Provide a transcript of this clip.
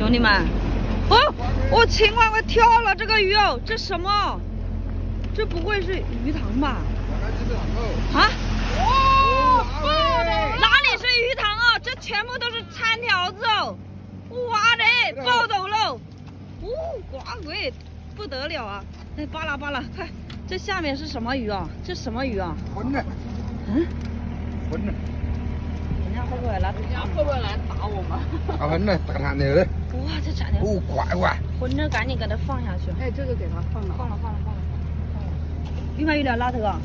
兄弟们，哦，我青蛙快跳了，这个鱼哦，这什么？这不会是鱼塘吧？啊？哇，哪里是鱼塘啊？这全部都是餐条子哦！哇嘞，暴走喽！哦，呱鬼，不得了啊！哎，扒拉扒拉，快！这下面是什么鱼啊？这什么鱼啊？混的，嗯，混的。人家会不会来？人家会不会来打我们？啊，混的，大产牛的。哇，这产条！哦，乖乖。混着赶紧给它放下去。哎，这个给它放了。放了。另外一条拉头啊！